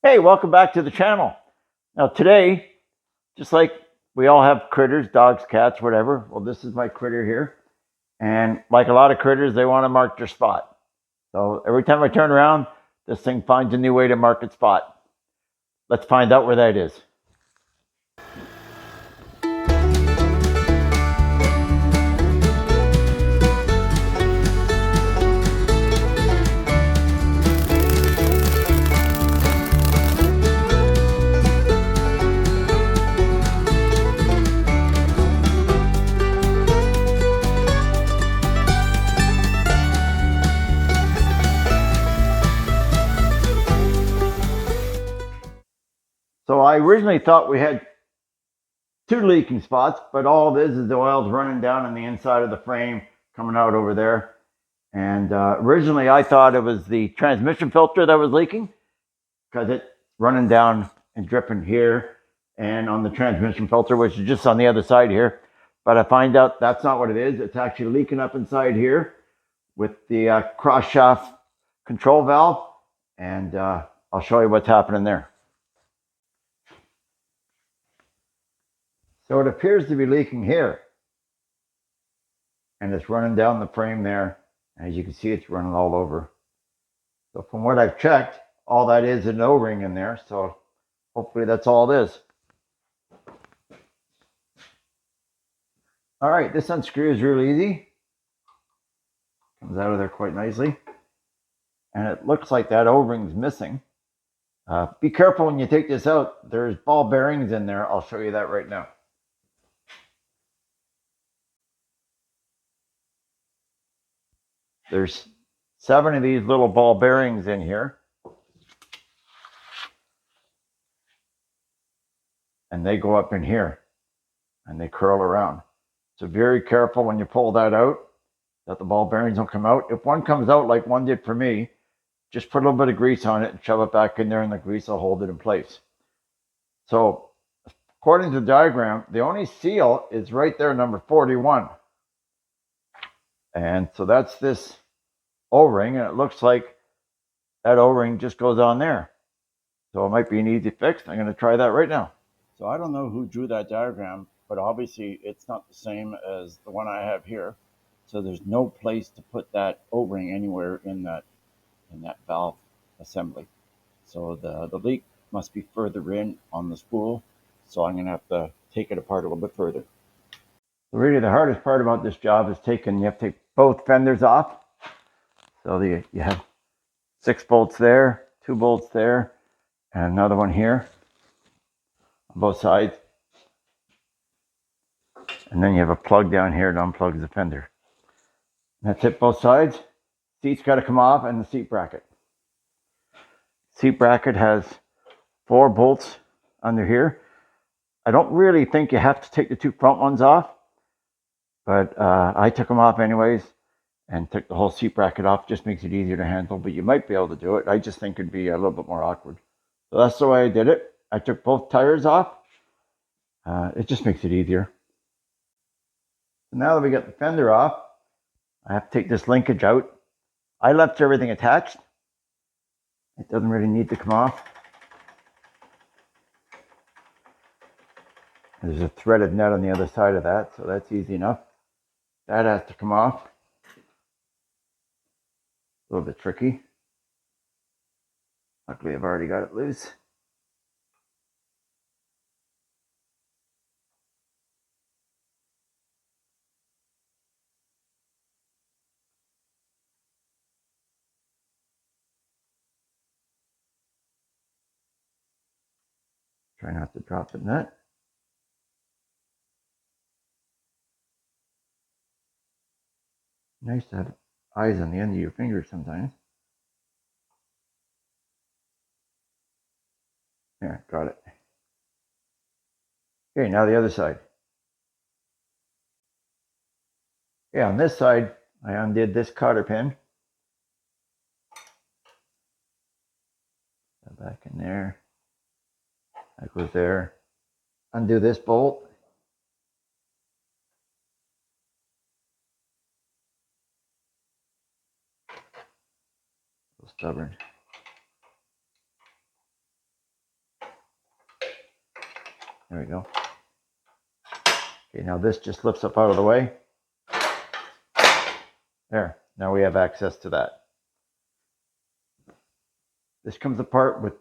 Hey, welcome back to the channel. Now today, just like we all have critters, dogs, cats, whatever. Well, this is my critter here. And like a lot of critters, they want to mark their spot. So every time I turn around, this thing finds a new way to mark its spot. Let's find out where that is. So I originally thought we had two leaking spots, but all it is the oil's running down on the inside of the frame, coming out over there. And originally I thought it was the transmission filter that was leaking because it's running down and dripping here and on the transmission filter, which is just on the other side here. But I find out that's not what it is. It's actually leaking up inside here with the cross shaft control valve. And I'll show you what's happening there. So it appears to be leaking here. And it's running down the frame there. As you can see, it's running all over. So from what I've checked, all that is an O-ring in there. So hopefully that's all it is. All right, this unscrews real easy. Comes out of there quite nicely. And it looks like that O-ring's missing. Be careful when you take this out. There's ball bearings in there. I'll show you that right now. There's 7 of these little ball bearings in here. And they go up in here. And they curl around. So very careful when you pull that out, that the ball bearings don't come out. If one comes out like one did for me, just put a little bit of grease on it and shove it back in there, and the grease will hold it in place. So according to the diagram, the only seal is right there, number 41. And so that's this O-ring, and it looks like that O-ring just goes on there. So it might be an easy fix. I'm going to try that right now. So I don't know who drew that diagram, but obviously it's not the same as the one I have here. So there's no place to put that O-ring anywhere in that valve assembly. So the leak must be further in on the spool. So I'm going to have to take it apart a little bit further. So really the hardest part about this job is you have to take both fenders off. So you have 6 bolts there, 2 bolts there, and another one here on both sides. And then you have a plug down here that unplugs the fender. And that's it, both sides. Seat's got to come off, and the seat bracket. Seat bracket has 4 bolts under here. I don't really think you have to take the 2 front ones off, but I took them off anyways and took the whole seat bracket off. Just makes it easier to handle, but you might be able to do it. I just think it'd be a little bit more awkward. So that's the way I did it. I took both tires off. It just makes it easier. So now that we got the fender off, I have to take this linkage out. I left everything attached. It doesn't really need to come off. There's a threaded nut on the other side of that, so that's easy enough. That has to come off. A little bit tricky. Luckily, I've already got it loose. Try not to drop the nut. Nice to have eyes on the end of your fingers sometimes. There, got it. Okay, now the other side. Okay, on this side, I undid this cotter pin. Back in there. That goes there. Undo this bolt. So stubborn. There we go. Okay, now this just lifts up out of the way. There, now we have access to that. This comes apart with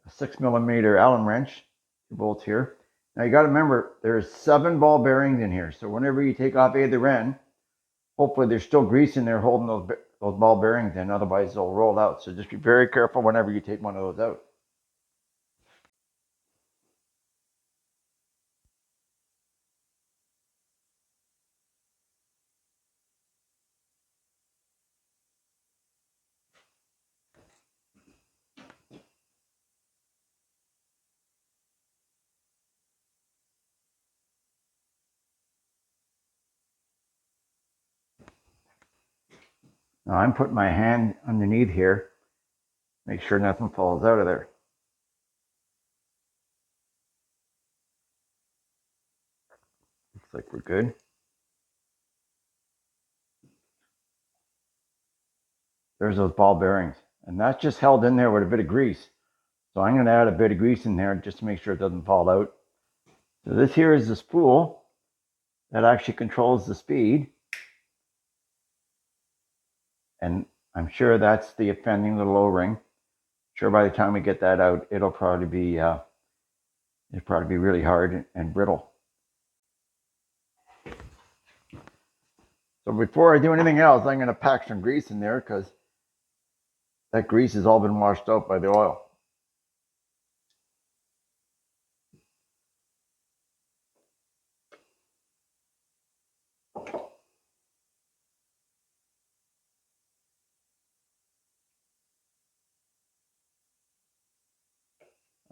a 6mm Allen wrench, 2 bolts here. Now you got to remember, there's 7 ball bearings in here. So whenever you take off either end, hopefully there's still grease in there holding those ball bearings in, otherwise they'll roll out. So just be very careful whenever you take one of those out. Now I'm putting my hand underneath here, make sure nothing falls out of there. Looks like we're good. There's those ball bearings, and that's just held in there with a bit of grease. So I'm going to add a bit of grease in there just to make sure it doesn't fall out. So this here is the spool that actually controls the speed. And I'm sure that's the offending little O-ring. Sure, by the time we get that out, it'll probably be really hard and brittle. So before I do anything else, I'm going to pack some grease in there because that grease has all been washed out by the oil.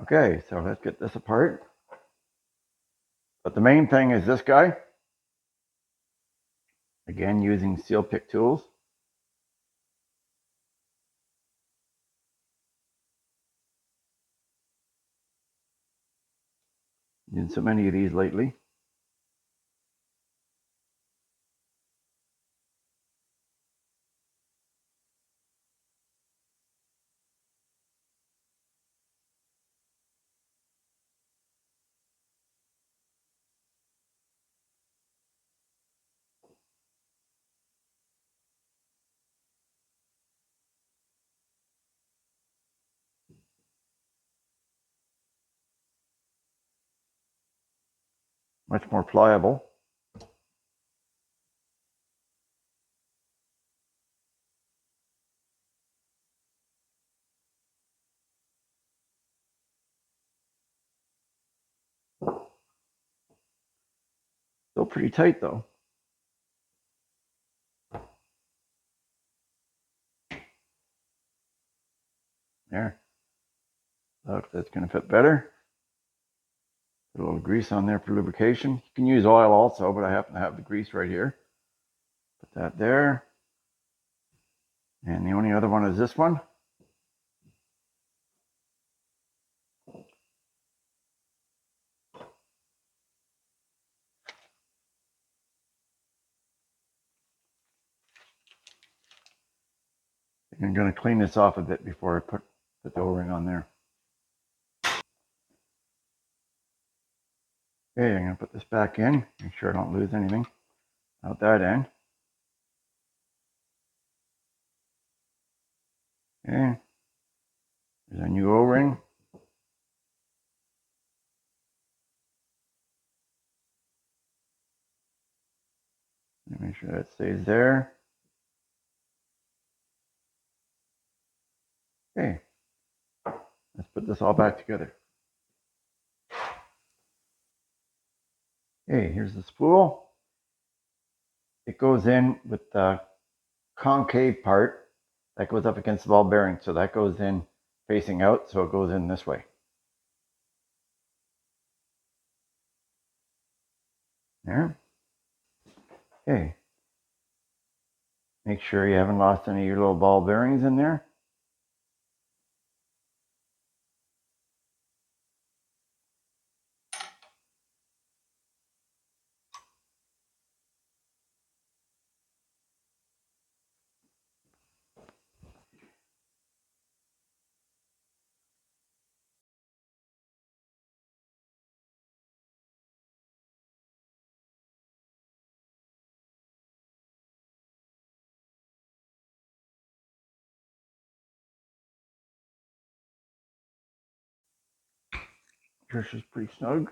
Okay, so let's get this apart. But the main thing is this guy. Again, using seal pick tools. Used so many of these lately. Much more pliable. Still pretty tight though. There. Look, that's going to fit better. Put a little grease on there for lubrication. You can use oil also, but I happen to have the grease right here. Put that there. And the only other one is this one. I'm going to clean this off a bit before I put the O-ring on there. Okay, I'm going to put this back in. Make sure I don't lose anything out that end. Okay. There's a new O-ring. Make sure that stays there. Okay. Let's put this all back together. Okay, here's the spool. It goes in with the concave part that goes up against the ball bearing. So that goes in facing out, so it goes in this way. There. Okay. Make sure you haven't lost any of your little ball bearings in there. sure she's pretty snug.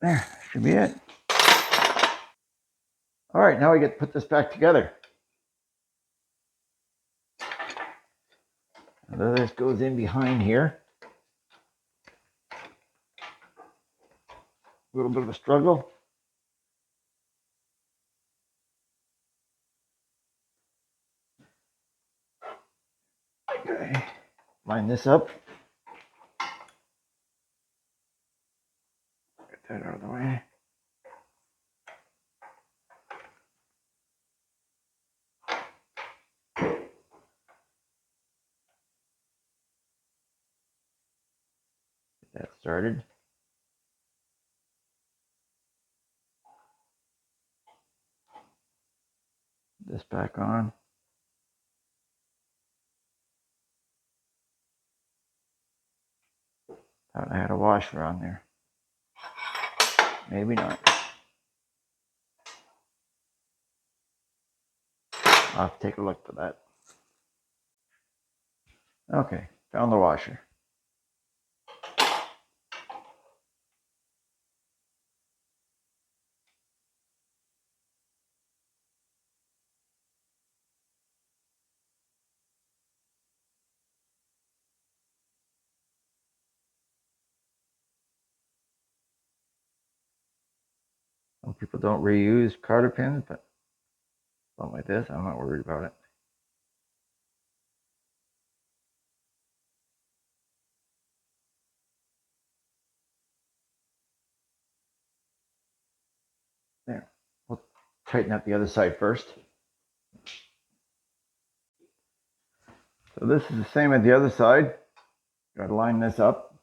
There, should be it. All right, now we get to put this back together. And this goes in behind here. A little bit of a struggle. Okay, line this up. Get that out of the way. Get that started. This back on. Thought I had a washer on there. Maybe not. I'll have to take a look for that. Okay, found the washer. Some people don't reuse carter pins, but something like this, I'm not worried about it. There. We'll tighten up the other side first. So this is the same as the other side. Got to line this up.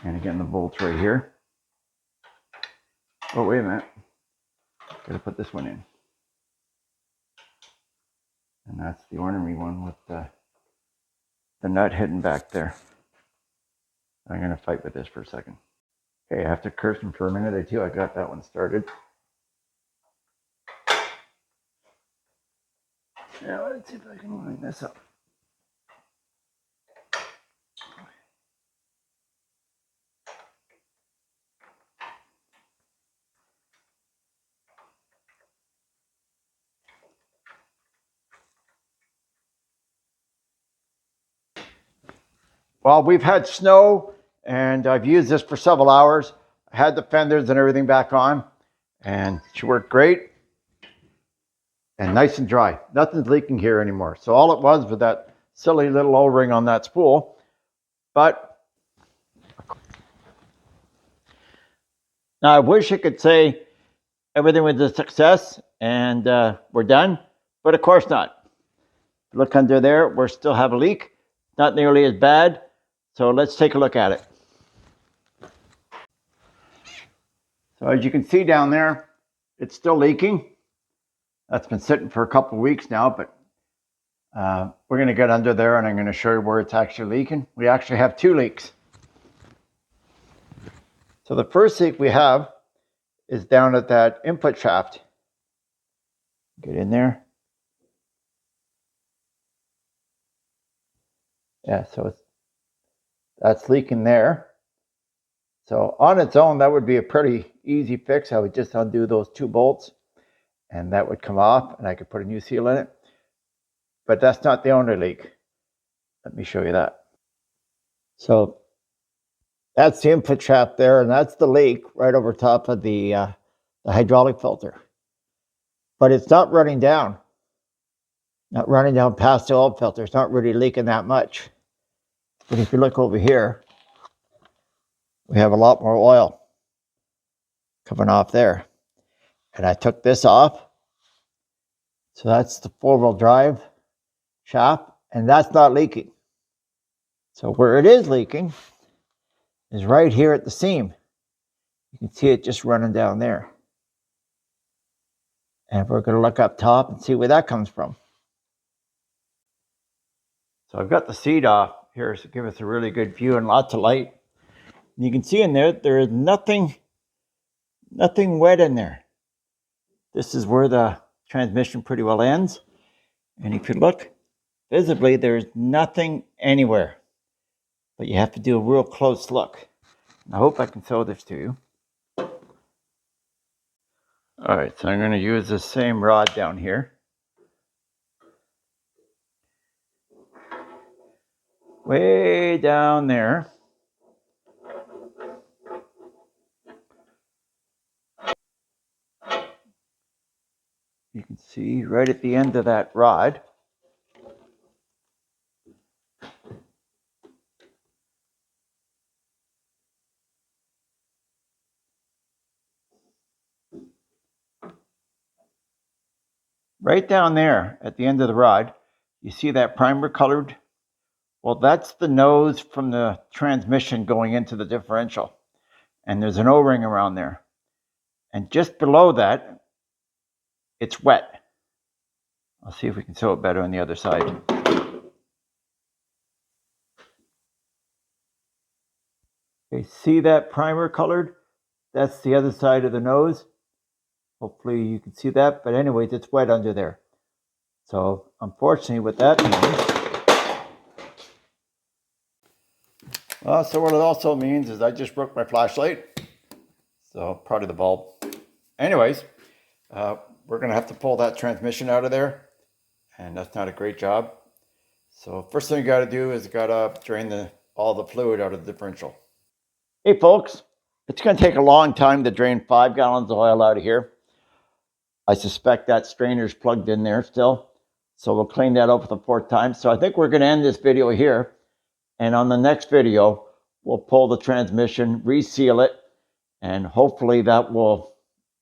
And again, the bolts right here. Oh, wait a minute. Got to put this one in. And that's the ornery one with the nut hidden back there. I'm going to fight with this for a second. Okay, I have to curse him for a minute or two. I got that one started. Now let's see if I can line this up. Well, we've had snow, and I've used this for several hours. I had the fenders and everything back on, and she worked great and nice and dry. Nothing's leaking here anymore. So all it was that silly little O-ring on that spool. But now I wish I could say everything was a success and we're done, but of course not. Look under there, we still have a leak. Not nearly as bad. So let's take a look at it. So as you can see down there, it's still leaking. That's been sitting for a couple of weeks now, but we're going to get under there and I'm going to show you where it's actually leaking. We actually have two leaks. So the first leak we have is down at that input shaft. Get in there. Yeah, so that's leaking there. So on its own, that would be a pretty easy fix. I would just undo those two bolts and that would come off and I could put a new seal in it. But that's not the only leak. Let me show you that. So that's the input shaft there, and that's the leak right over top of the hydraulic filter. But it's not running down. Not running down past the oil filter. It's not really leaking that much. But if you look over here, we have a lot more oil coming off there. And I took this off. So that's the four-wheel drive shaft, and that's not leaking. So where it is leaking is right here at the seam. You can see it just running down there. And we're going to look up top and see where that comes from. So I've got the seat off here to give us a really good view and lots of light. You can see in there is nothing wet in there. This is where the transmission pretty well ends. And if you look visibly, there's nothing anywhere. But you have to do a real close look. I hope I can show this to you. All right, so I'm going to use the same rod down here. Way down there. You can see right at the end of that rod. Right down there at the end of the rod, you see that primer colored? Well, that's the nose from the transmission going into the differential. And there's an O-ring around there. And just below that, it's wet. I'll see if we can show it better on the other side. Okay, see that primer colored? That's the other side of the nose. Hopefully you can see that, but anyways, it's wet under there. So unfortunately what that means, so what it also means is I just broke my flashlight. So part of the bulb. Anyways, we're gonna have to pull that transmission out of there, and that's not a great job. So first thing you gotta do is you gotta drain all the fluid out of the differential. Hey folks, it's gonna take a long time to drain 5 gallons of oil out of here. I suspect that strainer's plugged in there still. So we'll clean that up for the 4th time. So I think we're gonna end this video here. And on the next video, we'll pull the transmission, reseal it, and hopefully that will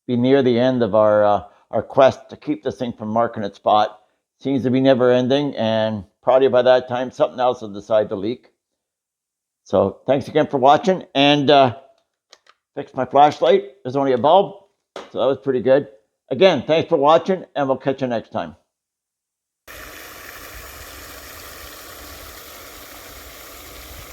be near the end of our quest to keep this thing from marking its spot. Seems to be never ending, and probably by that time, something else will decide to leak. So thanks again for watching, and fixed my flashlight. There's only a bulb, so that was pretty good. Again, thanks for watching, and we'll catch you next time.